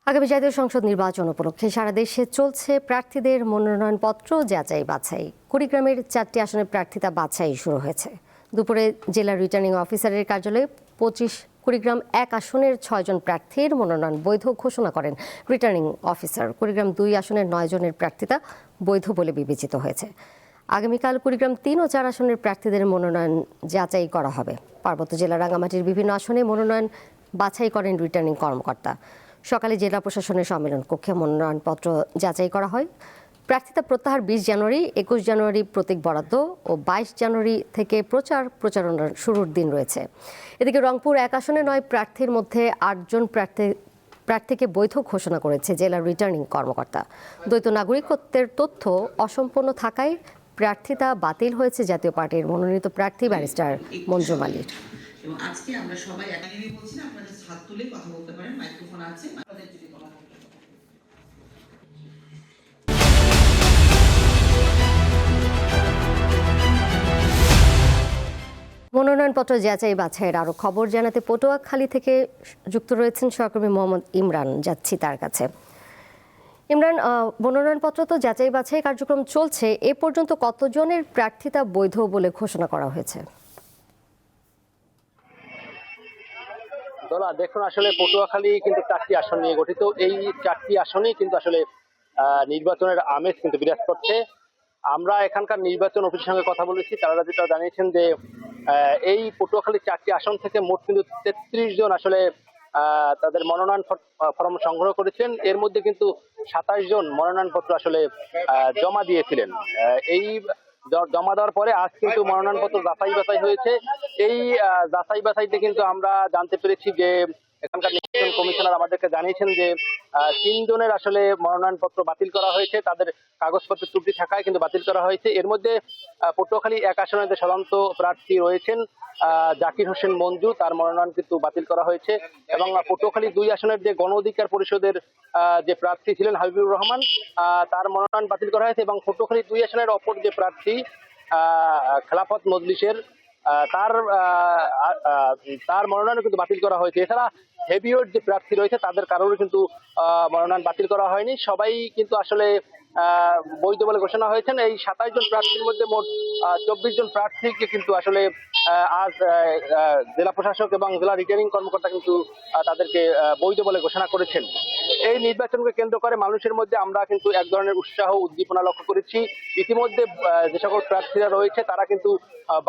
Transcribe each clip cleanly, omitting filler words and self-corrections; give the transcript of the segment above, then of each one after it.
আগামী জাতীয় সংসদ নির্বাচন উপলক্ষে সারা দেশে চলছে প্রার্থীদের মনোনয়নপত্র যাচাই বাছাই। কুড়িগ্রামের 4টি আসনের প্রার্থিতা বাছাই শুরু হয়েছে। দুপুরে জেলা রিটার্নিং অফিসারের কার্যালয়ে 25 কুড়িগ্রাম 1 আসনের 6 জন প্রার্থীর মনোনয়ন বৈধ ঘোষণা করেন রিটার্নিং অফিসার। কুড়িগ্রাম 2 আসনের 9 জনের প্রার্থিতা বৈধ বলে বিবেচিত হয়েছে। আগামীকাল কুড়িগ্রাম 3 ও 4 আসনের প্রার্থীদের মনোনয়ন যাচাই করা হবে। পার্বত্য জেলা রাঙামাটির বিভিন্ন আসনে মনোনয়ন বাছাই করেন রিটার্নিং কর্মকর্তা। সকালে জেলা প্রশাসনের সম্মেলন কক্ষে মনোনয়নপত্র যাচাই করা হয়। প্রার্থিতা প্রত্যাহার 20 জানুয়ারি, 21 জানুয়ারি প্রতীক বরাদ্দ ও 22 জানুয়ারি থেকে প্রচারণার শুরুর দিন রয়েছে। এদিকে রংপুর 1 আসনে 9 প্রার্থীর মধ্যে 8 জন প্রার্থীকে বৈধ ঘোষণা করেছে জেলা রিটার্নিং কর্মকর্তা। দ্বৈত নাগরিকত্বের তথ্য অসম্পূর্ণ থাকায় প্রার্থিতা বাতিল হয়েছে জাতীয় পার্টির মনোনীত প্রার্থী ব্যারিস্টার মঞ্জু মালির। এবং আজকে আমরা সবাই একই বলছি না, আপনারা হাত তুলে কথা বলতে পারেন, মাইক্রোফোন আছে, আপনাদের যদি কথা বলতে মনোনয়নপত্র যাচাই বাছাইয়ের আরও খবর জানাতে পটুয়াখালী থেকে যুক্ত রয়েছেন সহকর্মী মোহাম্মদ ইমরান। যাচ্ছি তার কাছে। ইমরান, মনোনয়নপত্র তো যাচাই বাছাই কার্যক্রম চলছে, এ পর্যন্ত কতজনের প্রার্থিতা বৈধ বলে ঘোষণা করা হয়েছে? দেখুন, আসলে পটুয়াখালী কিন্তু 4টি আসন নিয়ে গঠিত। এই 4টি আসনেই কিন্তু আসলে নির্বাচনের আমেজ কিন্তু বিরাজ করছে। আমরা এখানকার নির্বাচন অফিসের সঙ্গে কথা বলেছি, তারা যেটা জানিয়েছেন যে এই পটুয়াখালী 4টি আসন থেকে মোট কিন্তু 33 জন আসলে তাদের মনোনয়ন ফর্ম সংগ্রহ করেছেন। এর মধ্যে কিন্তু 27 জন মনোনয়নপত্র আসলে জমা দিয়েছিলেন। এই জমা দেওয়ার পরে আজ কিন্তু মনোনয়নপত্র যাচাই বাছাই হয়েছে। এই যাচাই বাছাইতে কিন্তু আমরা জানতে পেরেছি যে এখানকার নির্বাচন কমিশনার আমাদেরকে জানিয়েছেন যে 3 জনের আসলে মনোনয়নপত্র বাতিল করা হয়েছে, তাদের কাগজপত্র ত্রুটি থাকায় কিন্তু বাতিল করা হয়েছে। এর মধ্যে পটুয়াখালী 1 আসনের যে স্বতন্ত্র প্রার্থী রয়েছেন জাকির হোসেন মঞ্জু, তার মনোনয়ন কিন্তু বাতিল করা হয়েছে। এবং পটুয়াখালী 2 আসনের যে গণ অধিকার পরিষদের যে প্রার্থী ছিলেন হাবিবুর রহমান, তার মনোনয়ন বাতিল করা হয়েছে। এবং পটুয়াখালী 2 আসনের অপর যে প্রার্থী খেলাফত মজলিসের তার মনোনয়ন কিন্তু বাতিল করা হয়েছে। এছাড়া হেভিওয়েট যে প্রার্থী রয়েছে তাদের কারোর কিন্তু মনোনয়ন বাতিল করা হয়নি, সবাই কিন্তু আসলে বৈধ বলে ঘোষণা হয়েছেন। এই 27 জন প্রার্থীর মধ্যে মোট 24 জন প্রার্থীকে কিন্তু আসলে আজ জেলা প্রশাসক এবং জেলা রিটার্নিং কর্মকর্তা কিন্তু তাদেরকে বৈধ বলে ঘোষণা করেছেন। এই নির্বাচনকে কেন্দ্র করে মানুষের মধ্যে আমরা কিন্তু এক ধরনের উৎসাহ উদ্দীপনা লক্ষ্য করেছি। ইতিমধ্যে যে সকল প্রার্থীরা রয়েছে তারা কিন্তু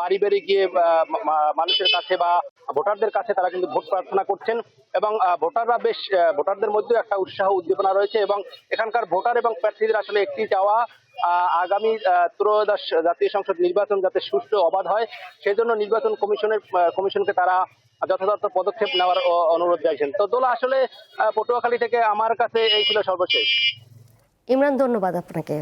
বাড়ি বাড়ি গিয়ে মানুষের কাছে বা ভোটারদের কাছে তারা কিন্তু ভোট প্রার্থনা করছেন। এবং ভোটারদের মধ্যে একটা উৎসাহ উদ্দীপনা রয়েছে। এবং এখানকার ভোটার এবং প্রার্থীদের আসলে একটি চাওয়া, আগামী ত্রয়োদশ জাতীয় সংসদ নির্বাচন যাতে সুষ্ঠু অবাধ হয়, সেজন্য নির্বাচন কমিশনকে তারা যথাযথ পদক্ষেপ নেওয়ার অনুরোধ জানিয়েছেন। তো দোলা, আসলে পটুয়াখালী থেকে আমার কাছে এই ছিল সর্বশেষ। ইমরান, ধন্যবাদ আপনাকে।